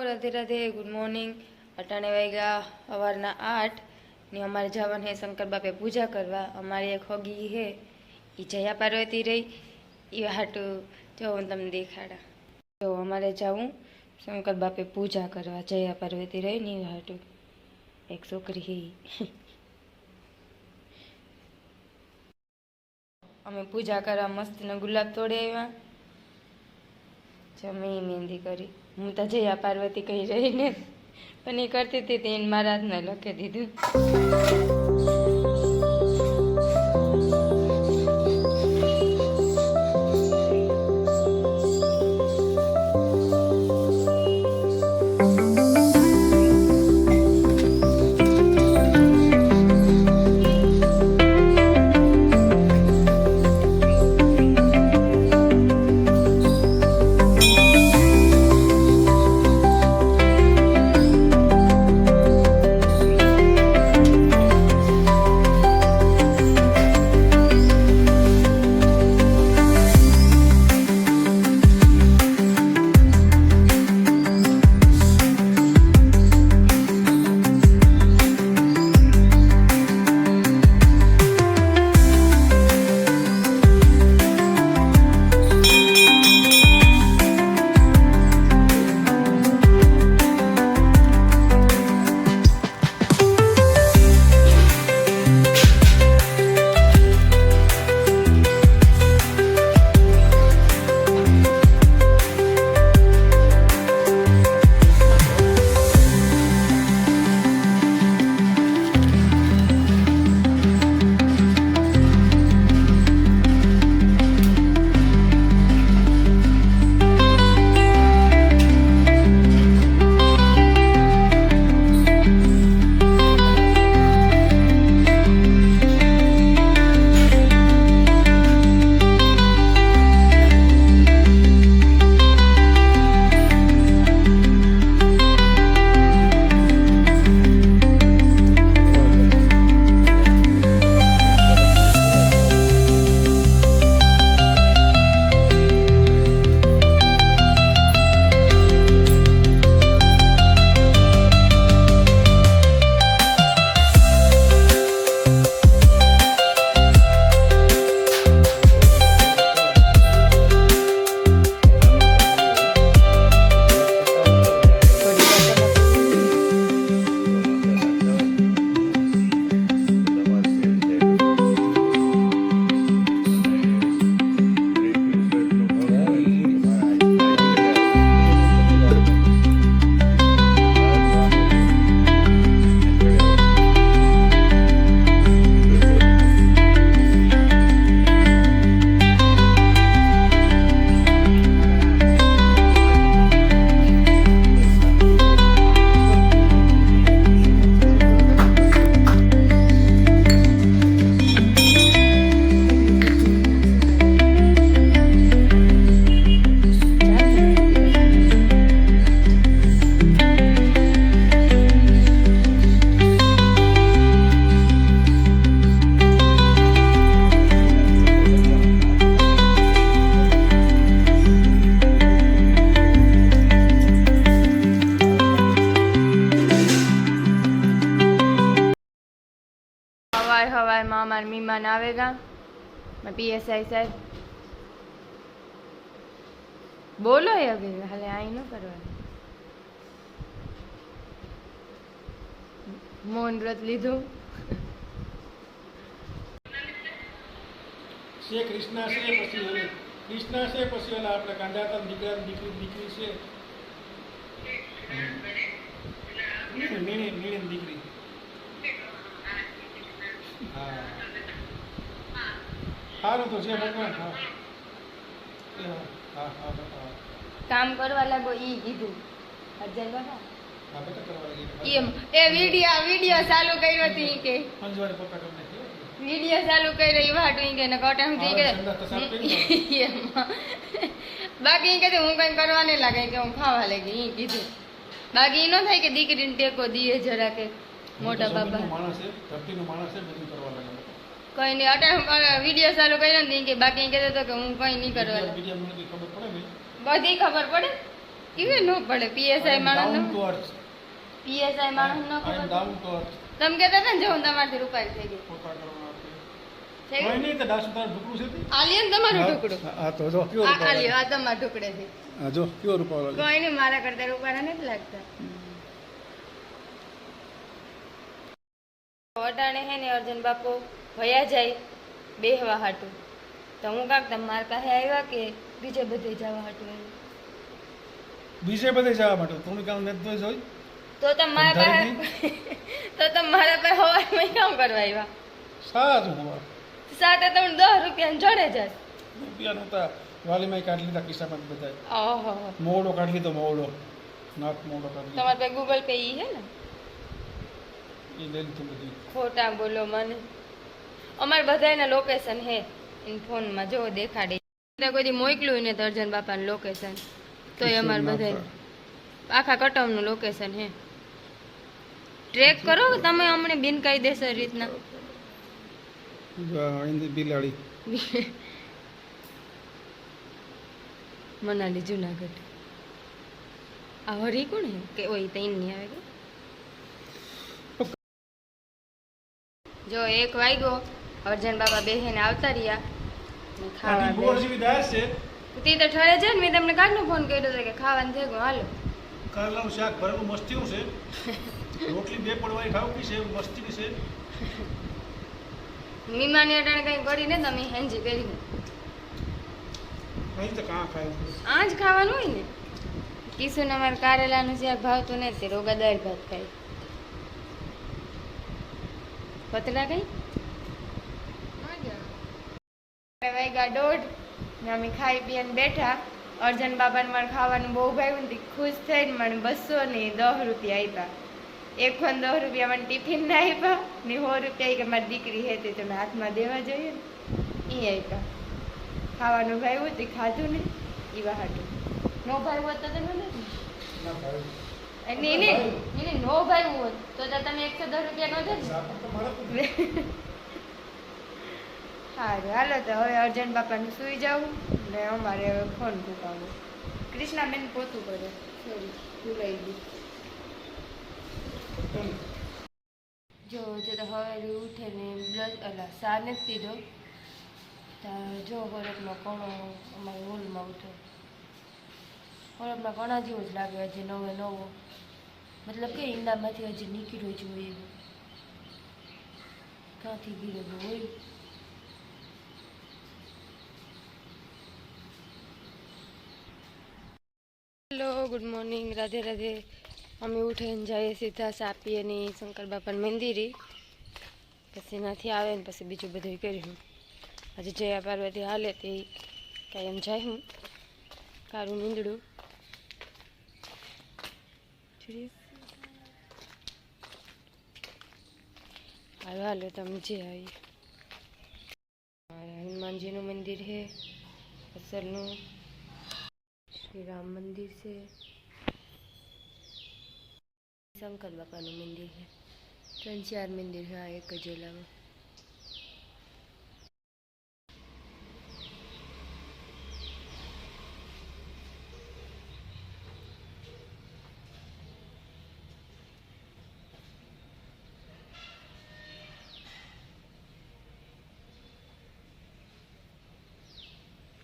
Radhe Radhe good morning. अटाणे वाग्या सवारना 8 ने अमारे जवान है शंकर बापे पूजा करवा। अमारी एक होगी है ई जया पार्वती रही ई हाटू जो हूँ तमने देखाड़ा। तो अमारे जाऊँ शंकर बापे पूजा करवा जया पार्वती रही ने हाटू एक छोकरी है। अमे पूजा करवा मस्त ने गुलाब तोड़े आव्या जमी मेहंदी करी। हूँ तो जया पार्वती कही रही ने पण ए करती थी मारा हाथ ने लखी दीधुं। हवार में हमारे मेहमान आवेगा मैं पीएसआई साहब बोलो ये अभी हाले आई न करवा मौन व्रत लीधु श्री कृष्णा से पसी होले कृष्णा से पसी वाला आपने कांडाता दीकरा दीकरी से नीने दीकरी हारो तो जे भगवान हां हां हां काम करवा लागो ई कीधुं अजय बाबा हां बेटा करवा लगी ए वीडियो चालू कर्यो ती के पंजवाड़े पप्पा करने वीडियो चालू कर्यो ई वाटू के न कोटा हुं के बाकी के हूँ कई करवा नहीं लगे के हूँ खावा लगी ई कीधुं बाकी न थाय के दीकरीने टेको दिए जरा के मोटा बाबा माणस है धरती नो माणस है બધું કરવા લાગે कोई नहीं अटा वीडियो चालू कर्यो ने के बाकी कहते तो कि हूँ कई नहीं करवा वीडियो મને ખબર પડે ને बधी खबर पड़े કેવી ન પડે પીએસઆઈ માણસ ડાઉન ટુ અર્થ. પીએસઆઈ માણસ ન આઈ એમ ખબર ડાઉન ટુ અર્થ. તમે કહેતા હતા ને જો હું તમારથી રૂપાળી થઈ ગઈ પોતા કરવા માટે. થઈ કોઈ ગઈ નહીં તો દાસુ તારું ઢુકડું છે તે? આ લ્યો ને તમારું ઢોકળું હા તો જો કયો આ લ્યો આ તમારા ઢોકળે છે હા જો કયો રૂપાળો છે. કોઈ નહીં મારા કરતા રૂપાળા નથી લાગતા અટાણે હે ને અર્જુન બાપુ ભયા જાય બેહવા હાટું તો હું કાંક તમારા પાસે આવ્યા કે બીજે બધે જવા હાટું આવ્યા બીજે બધે જવા માટે થોડું કામ નથી જોઈ. તો તમે મારા પાસે તો તમે મારા પાસે હવારમાં કામ કરવા આવ્યા સારું તમારે સાથે તમે 10 રૂપિયા જોડે જાય રૂપિયા નહોતા વાલીમાં કાઢી લીધા કિસ્સામાં બધા. ઓહો મોવડો કાઢી લીધો મોવડો નાક મોવડો કાઢી લીધો. તમારા પાસે ગૂગલ પે ઈ હે ને એ લઈ લીધું બધું. ખોટા બોલો મને અમારે બધાયના લોકેશન હે ઇન ફોનમાં જો દેખાડે કોઈ દી મોકલ્યું ને અર્જન બાપાનું લોકેશન તો એ અમારે બધાય આખા કટમનું લોકેશન હે ટ્રેક કરો કે તમે અમને બિનકાયદેસર રીતના બિલાડી મનાલી જુનાગઢ આ હરી કોણ હે કે ઓય તૈન નહીં આવે કે જો 1 વાગ્યો અર્જન બાબા બેહીને આવતા રહ્યા ને ખાવા ગોળ જેવી દાળ છે. તે તો ઠરે છે ને મેં તમને કાઢનો ફોન કર્યો હતો કે ખાવાનું થઈ ગયું હાલો કારેલાનું શાક ભરેલું મસ્તીનું છે. રોટલી 2 પડવાની ખાવકી છે મસ્તીની છે. મીમાની અટાણે કઈ કરી ને તમે હેંજી કરીને અહીં તો કાં ખાય આ જ ખાવાનું હોય ને કિશુને અમારે કારેલાનું શાક ભાવતું નથી રોગા દાળ ભાત ખાય પતલા કઈ વાગ્યા 1:30 ને અમે ખાઈ પીને બેઠા અર્જન બાબાને મારે ખાવાનું બહુ ભાવ્યું ને ખુશ થઈને મને 200 ને 10 રૂપિયા આપ્યા એક ફોન 10 રૂપિયા મને ટિફિન ના આપ્યા ને 100 રૂપિયા કે મારી દીકરી હે તે તમે હાથમાં દેવા જોઈએ ને એ આપ્યા ખાવાનું ભાવ્યું તે ખાધું ને એવા હાટું નો ભાવ્યું હોત તો તમે નથી એને નો ભાવ્યું હોત તો તમે 110 રૂપિયા નો દે સારું હાલો તો હવે અર્જન બાપાને સુઈ જાવું ને અમારે હવે ફોન ફૂંકાવું કૃષ્ણાબેન પોતું કરે સોરી ભૂલાઈ ગયું જો તો હવે ઉઠે ને સા નથી પીધો જો હરકનો કણો અમારા હોલમાં ઉઠે હરકના કણા જેવો જ લાગે હજી નવો નવો મતલબ કે ઈંડામાંથી હજી નીકળ્યો જ હોય એવું ક્યાંથી ગીરેલો હોય hello good morning Radhe Radhe અમે ઉઠીને જઈએ સીધા સાપીએની શંકર બાપાની મંદિરે પછી ત્યાંથી આવે ને પછી બીજું બધું કર્યું આજે જયા પાર્વતી હાલે તે કાંઈ એમ જાય હું કારું નીંદડું હાલો હાલો તમે જે આવી હનુમાનજીનું મંદિર છે અસલનું શ્રી રામ મંદિર છે શંકર બાપાનું મંદિર છે 3-4 મંદિર છે આ એક જ જિલ્લામાં